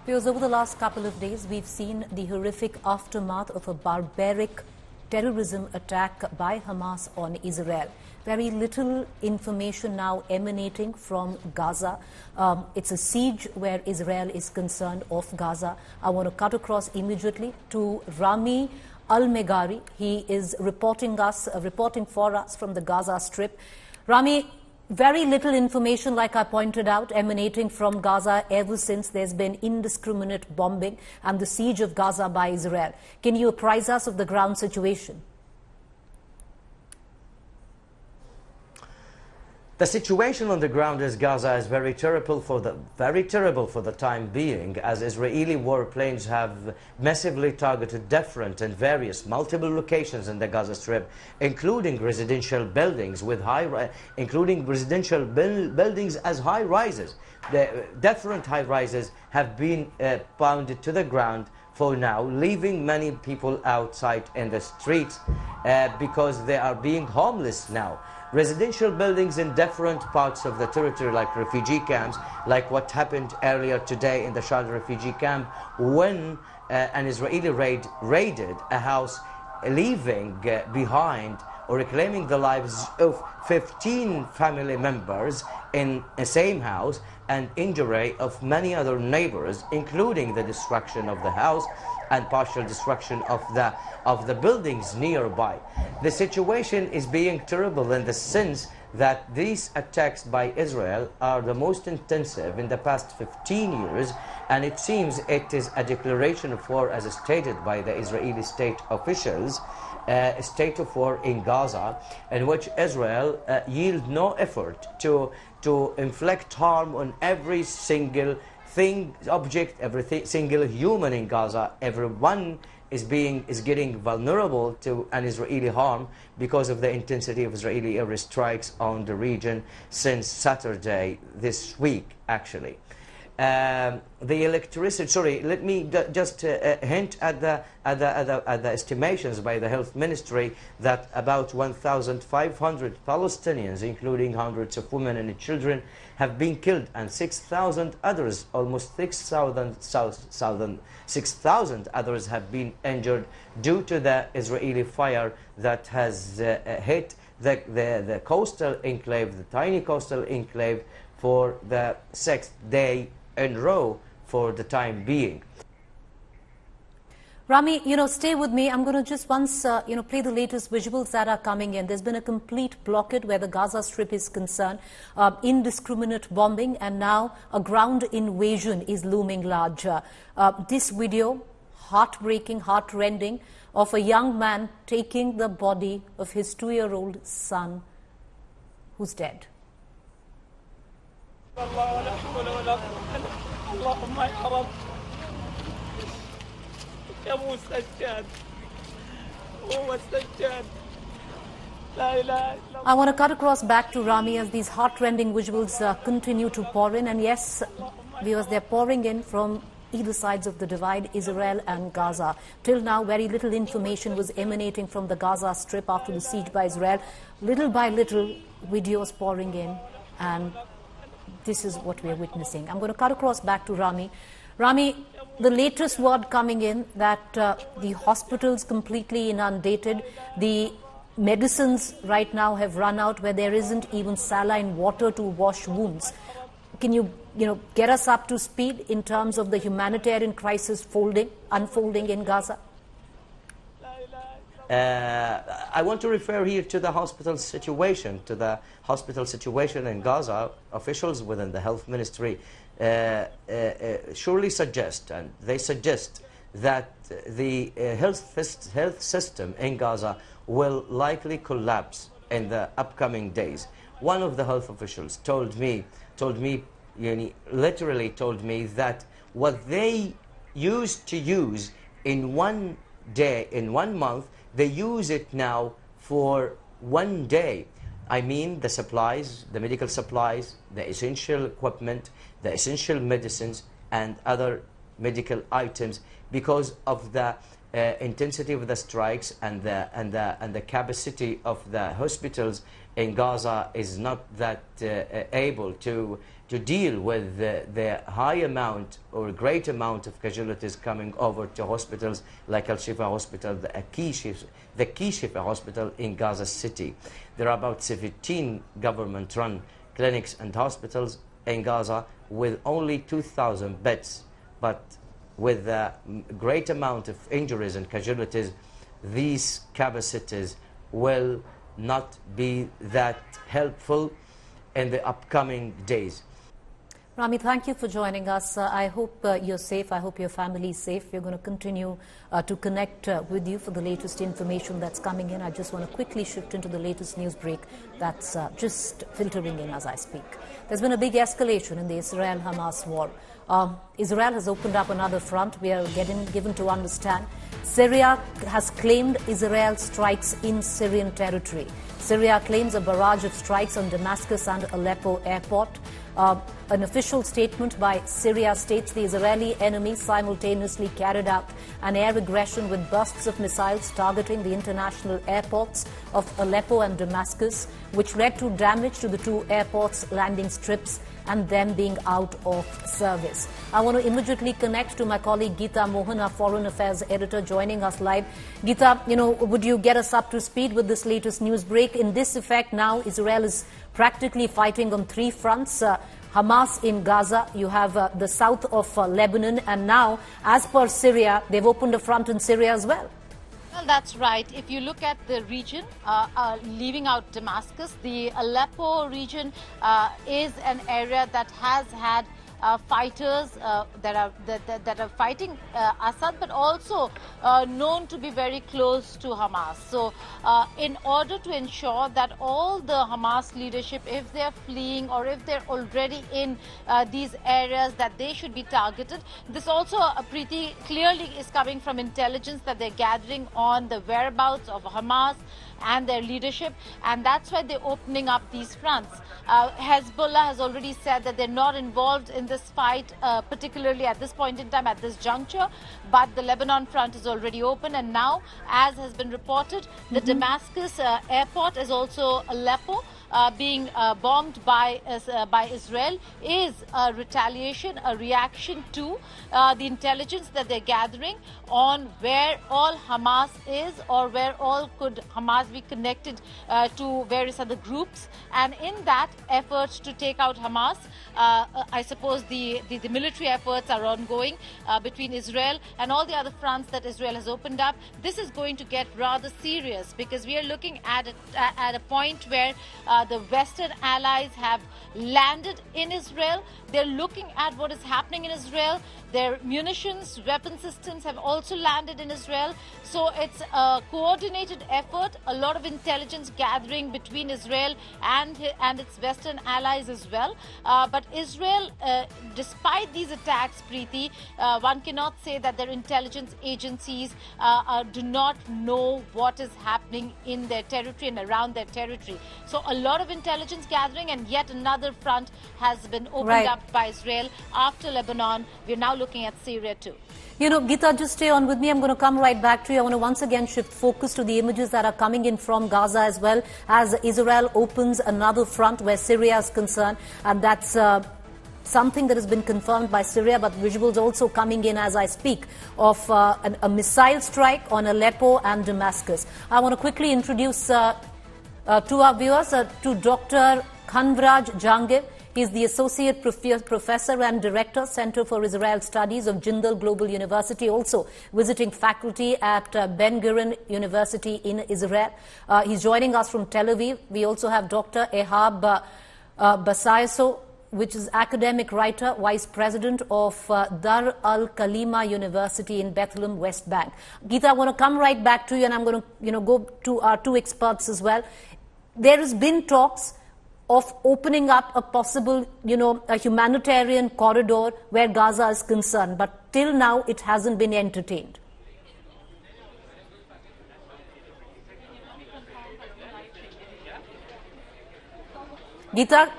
Because over the last couple of days, we've seen the horrific aftermath of a barbaric terrorism attack by Hamas on Israel. Very little information now emanating from Gaza. It's a siege where Israel is concerned of Gaza. I want to cut across immediately to Rami Al-Meghari. He is reporting for us from the Gaza Strip. Rami, very little information, like I pointed out, emanating from Gaza ever since there's been indiscriminate bombing and the siege of Gaza by Israel. Can you apprise us of the ground situation? The situation on the ground in Gaza is very terrible for the time being, as Israeli warplanes have massively targeted different and various multiple locations in the Gaza Strip, including residential buildings with buildings as high rises. The different high rises have been pounded to the ground for now, leaving many people outside in the streets because they are being homeless now. Residential buildings in different parts of the territory, like refugee camps, like what happened earlier today in the Shad refugee camp, when an Israeli raided a house, leaving behind or reclaiming the lives of 15 family members in the same house, and injury of many other neighbors, including the destruction of the house and partial destruction of the buildings nearby. The situation is being terrible in the sense that these attacks by Israel are the most intensive in the past 15 years, and it seems it is a declaration of war, as stated by the Israeli state officials, a state of war in Gaza, in which Israel yield no effort to inflict harm on every single object, every single human in Gaza. Everyone is getting vulnerable to an Israeli harm because of the intensity of Israeli airstrikes on the region since Saturday this week, actually. The electricity, sorry, let me just hint at the estimations by the health ministry that about 1,500 Palestinians, including hundreds of women and children, have been killed, and 6,000 others, almost 6,000 others have been injured due to the Israeli fire that has hit the coastal enclave, the tiny coastal enclave, for the 6th day in a row for the time being. Rami, stay with me. I'm going to just once, play the latest visuals that are coming in. There's been a complete blockade where the Gaza Strip is concerned, indiscriminate bombing, and now a ground invasion is looming large. This video, heartbreaking, heartrending, of a young man taking the body of his 2-year-old son who's dead. I want to cut across back to Rami as these heartrending visuals continue to pour in. And yes, viewers, they're pouring in from either sides of the divide, Israel and Gaza. Till now, very little information was emanating from the Gaza Strip after the siege by Israel. Little by little, videos pouring in, and this is what we're witnessing. I'm going to cut across back to Rami. Rami, the latest word coming in that the hospitals completely inundated, the medicines right now have run out, where there isn't even saline water to wash wounds. Can you, get us up to speed in terms of the humanitarian crisis unfolding in Gaza? I want to refer here to the hospital situation, in Gaza. Officials within the health ministry surely suggest that the health system in Gaza will likely collapse in the upcoming days. One of the health officials literally told me that what they used to use in one day, in 1 month, they use it now for 1 day. I mean the supplies, the medical supplies, the essential equipment, the essential medicines, and other medical items, because of the intensity of the strikes and the capacity of the hospitals in Gaza is not that able to to deal with the high amount or great amount of casualties coming over to hospitals like Al-Shifa Hospital, the key Shifa Hospital in Gaza City. There are about 17 government-run clinics and hospitals in Gaza with only 2,000 beds, but with a great amount of injuries and casualties, these capacities will not be that helpful in the upcoming days. Rami, thank you for joining us. I hope you're safe. I hope your family is safe. We're going to continue to connect with you for the latest information that's coming in. I just want to quickly shift into the latest news break that's just filtering in as I speak. There's been a big escalation in the Israel-Hamas war. Israel has opened up another front. We are given to understand Syria has claimed Israel strikes in Syrian territory. Syria claims a barrage of strikes on Damascus and Aleppo airport. An official statement by Syria states the Israeli enemy simultaneously carried out an air aggression with bursts of missiles targeting the international airports of Aleppo and Damascus, which led to damage to the two airports' landing strips and them being out of service. I want to immediately connect to my colleague Geeta Mohan, our Foreign Affairs editor, joining us live. Geeta, would you get us up to speed with this latest news break? In this effect, now Israel is practically fighting on three fronts. Hamas in Gaza, you have the south of Lebanon, and now, as per Syria, they've opened a front in Syria as well. Well, that's right. If you look at the region, leaving out Damascus, the Aleppo region is an area that has had fighters that are fighting Assad, but also known to be very close to Hamas. So in order to ensure that all the Hamas leadership, if they're fleeing or if they're already in these areas, that they should be targeted. This also pretty clearly is coming from intelligence that they're gathering on the whereabouts of Hamas and their leadership, and that's why they're opening up these fronts. Hezbollah has already said that they're not involved in this fight, particularly at this point in time, at this juncture, but the Lebanon front is already open, and now, as has been reported, the Damascus airport is also Aleppo. Being bombed by Israel is a retaliation, a reaction to the intelligence that they're gathering on where all Hamas is, or where all could Hamas be connected to various other groups. And in that effort to take out Hamas, I suppose the military efforts are ongoing between Israel and all the other fronts that Israel has opened up. This is going to get rather serious, because we are looking at a point where the Western allies have landed in Israel. They're looking at what is happening in Israel. Their munitions, weapon systems have also landed in Israel. So it's a coordinated effort, a lot of intelligence gathering between Israel and its Western allies as well. But Israel, despite these attacks, Preeti, one cannot say that their intelligence agencies do not know what is happening in their territory and around their territory. So a lot of intelligence gathering, and yet another front has been opened up by Israel after Lebanon. We're now looking at Syria too. Geeta, just stay on with me. I'm going to come right back to you. I want to once again shift focus to the images that are coming in from Gaza as well, as Israel opens another front where Syria is concerned, and that's something that has been confirmed by Syria, but visuals also coming in as I speak of a missile strike on Aleppo and Damascus. I want to quickly introduce to our viewers to Dr. Khanvraj Jangir. He's the Associate Professor and Director, Center for Israel Studies of Jindal Global University, also visiting faculty at Ben-Gurion University in Israel. He's joining us from Tel Aviv. We also have Dr. Ehab Basaiso, which is academic writer, Vice President of Dar al-Kalima University in Bethlehem, West Bank. Geeta, I want to come right back to you, and I'm going to go to our two experts as well. There has been talks of opening up a possible, a humanitarian corridor where Gaza is concerned, but till now it hasn't been entertained. Geeta,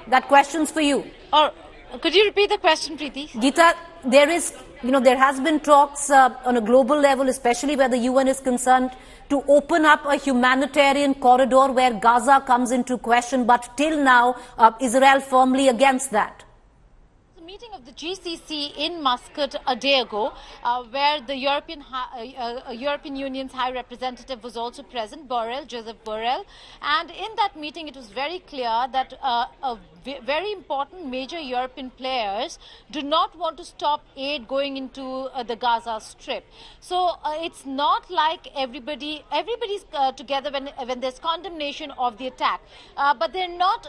that question's for you. Or could you repeat the question, Preeti? Geeta, there has been talks on a global level, especially where the UN is concerned, to open up a humanitarian corridor where Gaza comes into question, but till now, Israel firmly against that. Meeting of the GCC in Muscat a day ago, where the European Union's High Representative was also present, Joseph Borrell, and in that meeting it was very clear that very important major European players do not want to stop aid going into the Gaza Strip. So it's not like everybody's together when there's condemnation of the attack, but they're not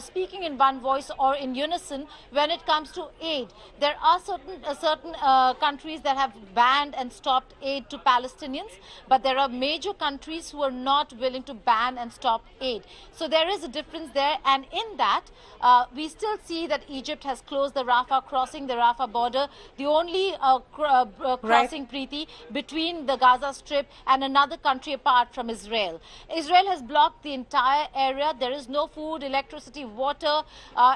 speaking in one voice or in unison when it comes to aid. There are certain countries that have banned and stopped aid to Palestinians, but there are major countries who are not willing to ban and stop aid. So there is a difference there, and in that we still see that Egypt has closed the Rafah crossing, the Rafah border, the only crossing, Preeti, between the Gaza Strip and another country apart from Israel. Israel has blocked the entire area. There is no food, electricity, water.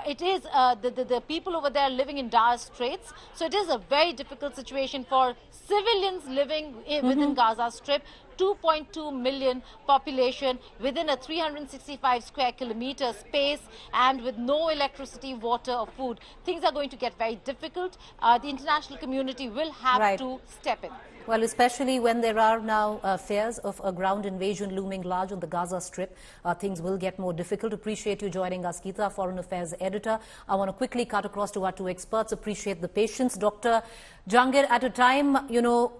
It is the people over there living in dire straits. So it is a very difficult situation for civilians living within Gaza Strip. 2.2 million population within a 365 square kilometer space, and with no electricity, water or food. Things are going to get very difficult. The international community will have to step in. Well, especially when there are now fears of a ground invasion looming large on the Gaza Strip, things will get more difficult. Appreciate you joining us, Geeta, Foreign Affairs Editor. I want to quickly cut across to our two experts. Appreciate the patience. Dr. Jahangir, at a time,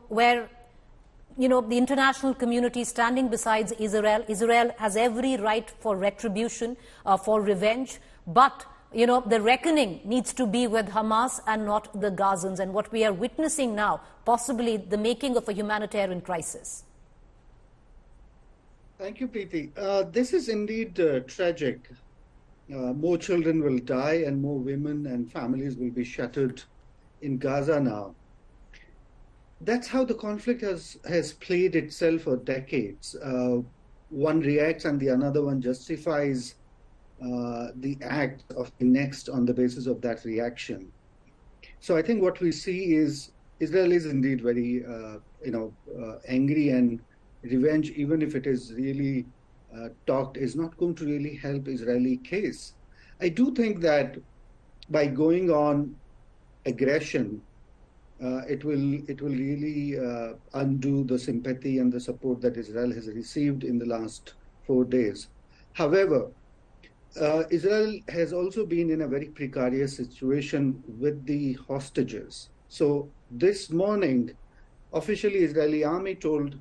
where the international community standing beside Israel. Israel has every right for retribution, for revenge. But, the reckoning needs to be with Hamas and not the Gazans. And what we are witnessing now, possibly the making of a humanitarian crisis. Thank you, Preeti. This is indeed tragic. More children will die and more women and families will be shattered in Gaza now. That's how the conflict has played itself for decades. One reacts and the another one justifies the act of the next on the basis of that reaction. So I think what we see is Israel is indeed very, angry, and revenge, even if it is really talked, is not going to really help Israeli case. I do think that by going on aggression, it will really undo the sympathy and the support that Israel has received in the last 4 days. However, Israel has also been in a very precarious situation with the hostages. So this morning, officially Israeli army told,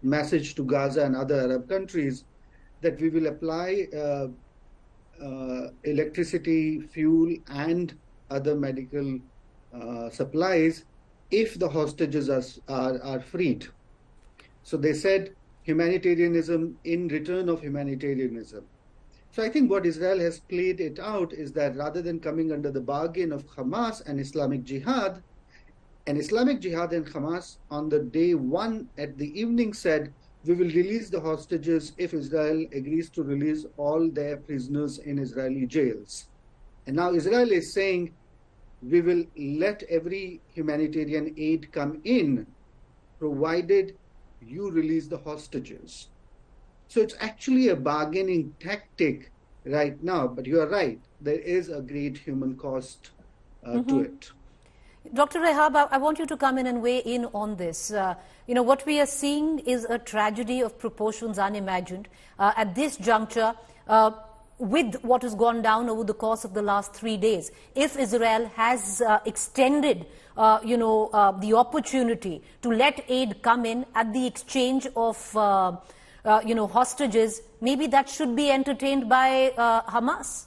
message to Gaza and other Arab countries that we will apply electricity, fuel, and other medical supplies if the hostages are freed. So they said humanitarianism in return of humanitarianism. So I think what Israel has played it out is that rather than coming under the bargain of Hamas and Islamic Jihad and Hamas on the day one at the evening said, we will release the hostages if Israel agrees to release all their prisoners in Israeli jails. And now Israel is saying, we will let every humanitarian aid come in, provided you release the hostages. So it's actually a bargaining tactic right now, but you are right, there is a great human cost to it. Dr. Rehab, I want you to come in and weigh in on this. What we are seeing is a tragedy of proportions unimagined. At this juncture, with what has gone down over the course of the last 3 days, if Israel has extended, the opportunity to let aid come in at the exchange of, hostages, maybe that should be entertained by Hamas.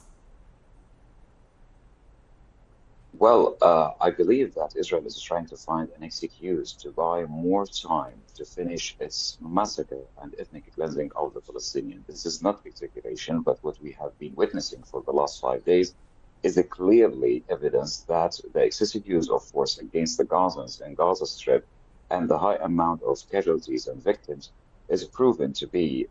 Well, I believe that Israel is trying to find an excuse to buy more time to finish its massacre and ethnic cleansing of the Palestinians. This is not exaggeration, but what we have been witnessing for the last 5 days is a clearly evidence that the excessive use of force against the Gazans and Gaza Strip and the high amount of casualties and victims is proven to be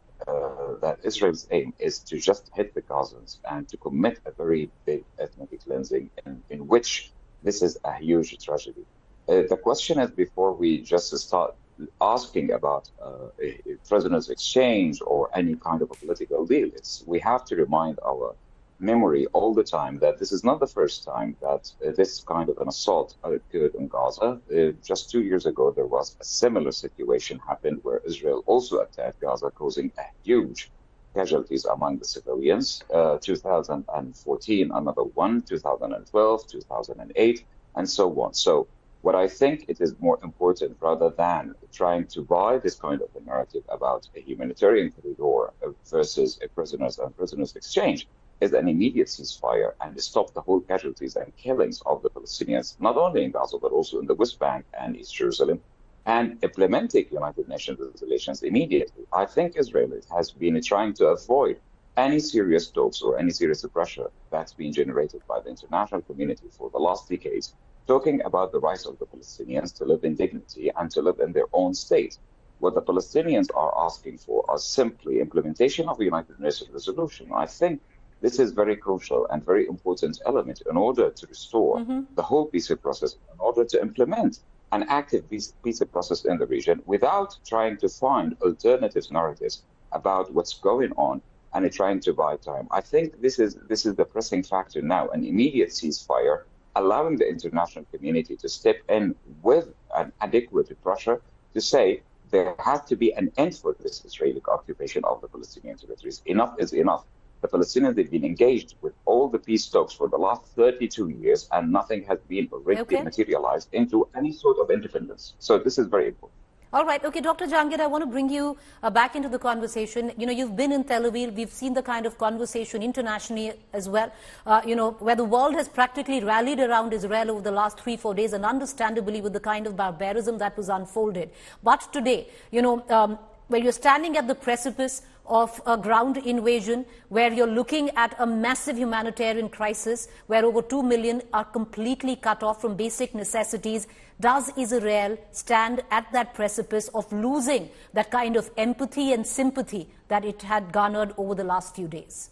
that Israel's aim is to just hit the Gazans and to commit a very big ethnic cleansing, in which this is a huge tragedy. The question is, before we just start asking about a prisoners exchange or any kind of a political deal. We have to remind our memory all the time that this is not the first time that this kind of an assault occurred in Gaza. Just 2 years ago, there was a similar situation happened where Israel also attacked Gaza, causing a huge casualties among the civilians. 2014, another one, 2012, 2008, and so on. So what I think it is more important, rather than trying to buy this kind of a narrative about a humanitarian corridor versus a prisoners and prisoners exchange, is an immediate ceasefire and stop the whole casualties and killings of the Palestinians, not only in Gaza, but also in the West Bank and East Jerusalem, and implementing United Nations resolutions immediately. I think Israel has been trying to avoid any serious talks or any serious pressure that's been generated by the international community for the last decades, talking about the rights of the Palestinians to live in dignity and to live in their own state. What the Palestinians are asking for are simply implementation of the United Nations resolution. I think this is very crucial and very important element in order to restore the whole peace process, in order to implement an active peace process in the region without trying to find alternative narratives about what's going on and trying to buy time. I think this is the pressing factor now, an immediate ceasefire, allowing the international community to step in with an adequate pressure to say there has to be an end for this Israeli occupation of the Palestinian territories. Enough is enough. The Palestinians, they've been engaged with all the peace talks for the last 32 years, and nothing has been already materialized into any sort of independence. So this is very important. All right. Okay, Dr. Jahangir, I want to bring you back into the conversation. You know, you've been in Tel Aviv. We've seen the kind of conversation internationally as well, where the world has practically rallied around Israel over the last 3-4 days, and understandably with the kind of barbarism that was unfolded. But today, where you're standing at the precipice of a ground invasion, where you're looking at a massive humanitarian crisis, where over 2 million are completely cut off from basic necessities, does Israel stand at that precipice of losing that kind of empathy and sympathy that it had garnered over the last few days?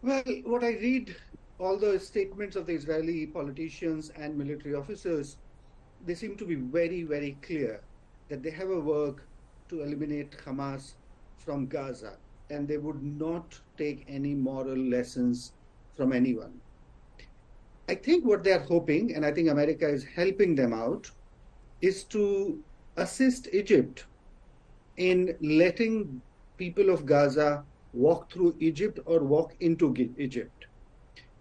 Well, what I read, all the statements of the Israeli politicians and military officers, they seem to be very, very clear that they have a work to eliminate Hamas from Gaza, and they would not take any moral lessons from anyone. I think what they're hoping, and I think America is helping them out, is to assist Egypt in letting people of Gaza walk through Egypt or walk into Egypt.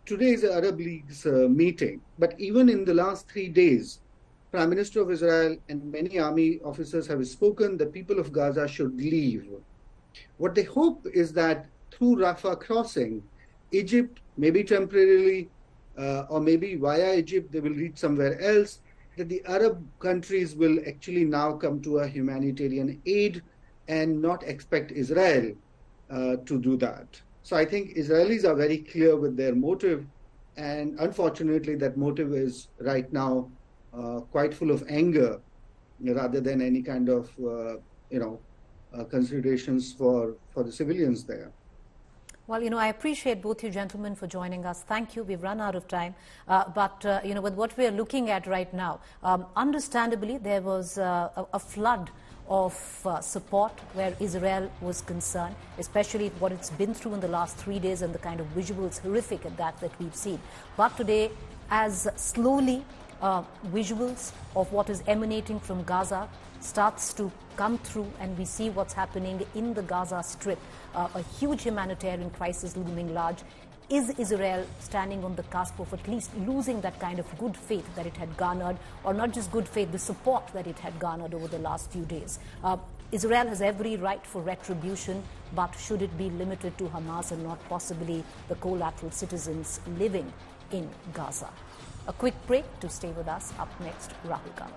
Today is the Arab League's meeting, but even in the last 3 days, Prime Minister of Israel and many army officers have spoken that people of Gaza should leave. What they hope is that through Rafah crossing, Egypt, maybe temporarily, or maybe via Egypt, they will reach somewhere else, that the Arab countries will actually now come to a humanitarian aid and not expect Israel to do that. So I think Israelis are very clear with their motive, and unfortunately that motive is right now quite full of anger rather than any kind of, considerations for the civilians there. Well, I appreciate both you gentlemen for joining us. Thank you. We've run out of time. But with what we're looking at right now, understandably, there was a flood of support where Israel was concerned, especially what it's been through in the last 3 days and the kind of visuals, horrific at that we've seen. But today, as slowly visuals of what is emanating from Gaza starts to come through and we see what's happening in the Gaza Strip, a huge humanitarian crisis looming large. Is Israel standing on the cusp of at least losing that kind of good faith that it had garnered, or not just good faith, the support that it had garnered over the last few days? Israel has every right for retribution, but should it be limited to Hamas and not possibly the collateral citizens living in Gaza? A quick break to stay with us. Up next, Rahul Gandhi.